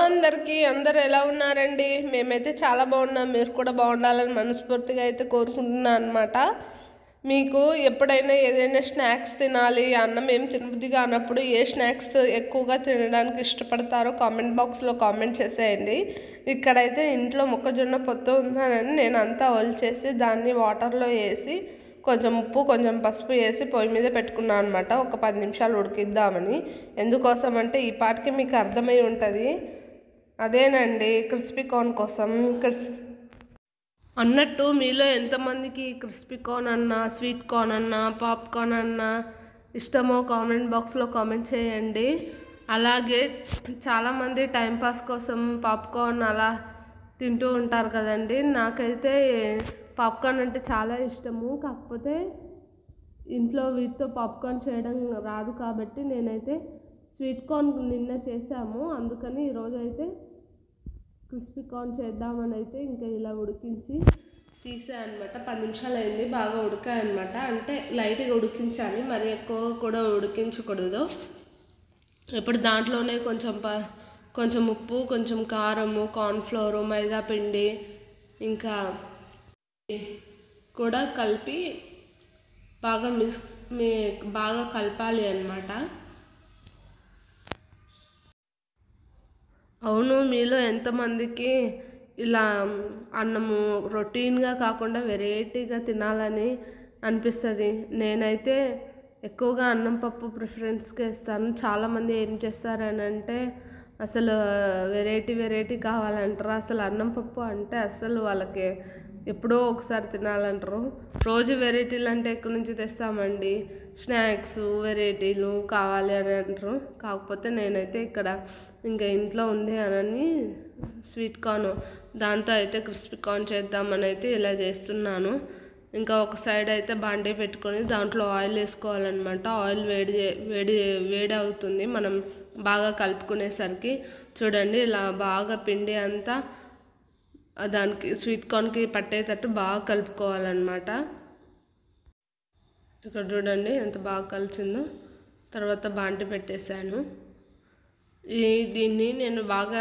అందరికీ అందరు ఎలా ఉన్నారండి? మేమైతే చాలా బాగున్నాం. మీరు కూడా బాగుండాలని మనస్ఫూర్తిగా అయితే కోరుకుంటున్నాను అనమాట. మీకు ఎప్పుడైనా ఏదైనా స్నాక్స్ తినాలి, అన్నం ఏం తినబుద్దిగా అన్నప్పుడు ఏ స్నాక్స్ ఎక్కువగా తినడానికి ఇష్టపడతారో కామెంట్ బాక్స్లో కామెంట్ చేసేయండి. ఇక్కడైతే ఇంట్లో మొక్కజొన్న పొత్తు ఉందని నేను అంతా ఒలిచేసి దాన్ని వాటర్లో వేసి కొంచెం ఉప్పు కొంచెం పసుపు వేసి పొయ్యి మీద పెట్టుకున్నాను అనమాట. ఒక 10 నిమిషాలు ఉడికిద్దామని. ఎందుకోసం అంటే ఈ పాటికి మీకు అర్థమై ఉంటుంది. అదేనండి, క్రిస్పీ కార్న్ కోసం. అన్నట్టు మీలో ఎంతమందికి క్రిస్పీ కార్న్ అన్నా, స్వీట్ కార్న్ అన్నా, పాప్కార్న్ అన్నా ఇష్టమో కామెంట్ బాక్స్లో కామెంట్ చేయండి. అలాగే చాలామంది టైంపాస్ కోసం పాప్కార్న్ అలా తింటూ ఉంటారు కదండి. నాకైతే పాప్కార్న్ అంటే చాలా ఇష్టము. కాకపోతే ఇంట్లో వీటితో పాప్కార్న్ చేయడం రాదు కాబట్టి నేనైతే స్వీట్ కార్న్ నిన్న చేసాము. అందుకని ఈరోజు అయితే క్రిస్పీ కార్న్ చేద్దామని అయితే ఇంకా ఇలా ఉడికించి తీసాయన్నమాట. 10 నిమిషాలు అయింది. బాగా ఉడికాయన్నమాట. అంటే లైట్గా ఉడికించాలి, మరి ఎక్కువ కూడా ఉడికించకూడదు. ఇప్పుడు దాంట్లోనే కొంచెం ఉప్పు, కొంచెం కారము, కార్న్ఫ్లోరు, మైదా పిండి ఇంకా కూడా కలిపి బాగా కలపాలి అన్నమాట. అవును, మీలో ఎంతమందికి ఇలా అన్నము రొటీన్గా కాకుండా వెరైటీగా తినాలని అనిపిస్తుంది? నేనైతే ఎక్కువగా అన్నం పప్పు ప్రిఫరెన్స్గా ఇస్తాను. చాలామంది ఏం చేస్తారని అంటే అసలు వెరైటీ కావాలంటారు. అసలు అన్నం పప్పు అంటే అసలు వాళ్ళకి ఎప్పుడో ఒకసారి తినాలంటారు. రోజు వెరైటీలు అంటే ఎక్కడి నుంచి తెస్తామండి? స్నాక్స్ వెరైటీలు కావాలి అని అంటారు. కాకపోతే నేనైతే ఇక్కడ ఇంకా ఇంట్లో ఉంది అని స్వీట్ కార్న్ దాంతో అయితే క్రిస్పీ కార్న్ చేద్దామని అయితే ఇలా చేస్తున్నాను. ఇంకా ఒక సైడ్ అయితే బాండీ పెట్టుకొని దాంట్లో ఆయిల్ వేసుకోవాలన్నమాట. ఆయిల్ వేడి అవుతుంది మనం బాగా కలుపుకునేసరికి. చూడండి, ఇలా బాగా పిండి అంతా దానికి స్వీట్ కార్న్కి పట్టేటట్టు బాగా కలుపుకోవాలన్నమాట. ఇక్కడ చూడండి ఎంత బాగా కలిసిందో. తర్వాత బాండీ పెట్టేశాను. దీన్ని నేను బాగా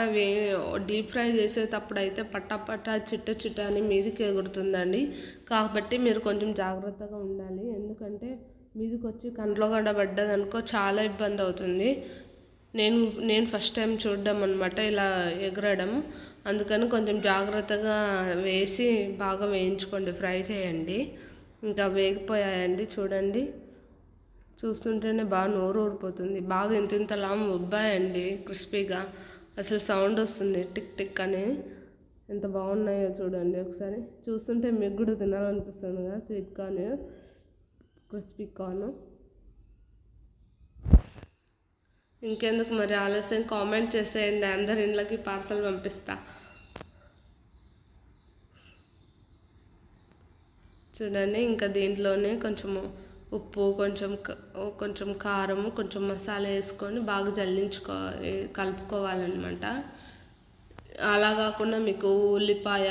డీప్ ఫ్రై చేసేటప్పుడు అయితే పట్టా చిట్ట అని మీదికి ఎగురుతుందండి. కాబట్టి మీరు కొంచెం జాగ్రత్తగా ఉండాలి. ఎందుకంటే మీదికి వచ్చి కంట్లో పడ్డదనుకో చాలా ఇబ్బంది అవుతుంది. నేను ఫస్ట్ టైం చూడడం అనమాట ఇలా ఎగరడం. అందుకని కొంచెం జాగ్రత్తగా వేసి బాగా వేయించుకోండి, ఫ్రై చేయండి. ఇంకా వేగిపోయాయండి చూడండి. చూస్తుంటేనే బాగా నోరు ఊరిపోతుంది. బాగా ఇంతలా ఉబ్బాయండి క్రిస్పీగా. అసలు సౌండ్ వస్తుంది టిక్ టిక్ అని. ఎంత బాగున్నాయో చూడండి. ఒకసారి చూస్తుంటే మీకు కూడా తినాలనిపిస్తుంది కదా స్వీట్ కార్న్, క్రిస్పీ కార్న్. ఇంకెందుకు మరి ఆలస్యం, కామెంట్ చేసేయండి. అందరి ఇంట్లోకి పార్సల్ పంపిస్తా. చూడండి, ఇంకా దీంట్లోనే కొంచెము ఉప్పు, కొంచెం కారము, కొంచెం మసాలా వేసుకొని బాగా కలుపుకోవాలన్నమాట. అలా కాకుండా మీకు ఉల్లిపాయ,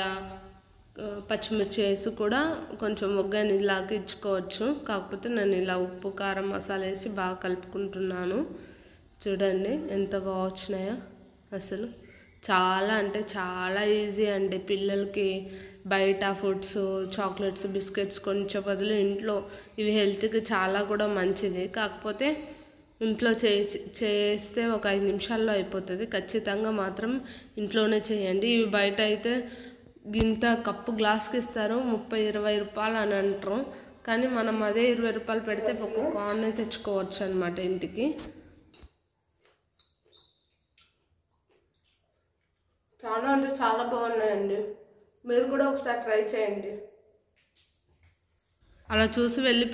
పచ్చిమిర్చి వేసి కూడా కొంచెం ఒగ్గనిలాగా ఇచ్చుకోవచ్చు. కాకపోతే నేను ఇలా ఉప్పు, కారం, మసాలా వేసి బాగా కలుపుకుంటున్నాను. చూడండి ఎంత బాగా వచ్చినాయో. అసలు చాలా అంటే చాలా ఈజీ అండి. పిల్లలకి బయట ఫుడ్స్, చాక్లెట్స్, బిస్కెట్స్ కొంచెం బదులు ఇంట్లో ఇవి హెల్త్కి చాలా కూడా మంచిది. కాకపోతే ఇంట్లో చేస్తే ఒక 5 నిమిషాల్లో అయిపోతుంది. ఖచ్చితంగా మాత్రం ఇంట్లోనే చేయండి. ఇవి బయట అయితే ఇంత కప్పు గ్లాస్కి ఇస్తారు, 30-20 రూపాయలు అని అంటారు. కానీ మనం అదే 20 రూపాయలు పెడితే ఒక కార్న్ తెచ్చుకోవచ్చు అనమాట ఇంటికి. చాలా అంటే చాలా బాగున్నాయండి. మీరు కూడా ఒకసారి ట్రై చేయండి. అలా చూసి వెళ్ళి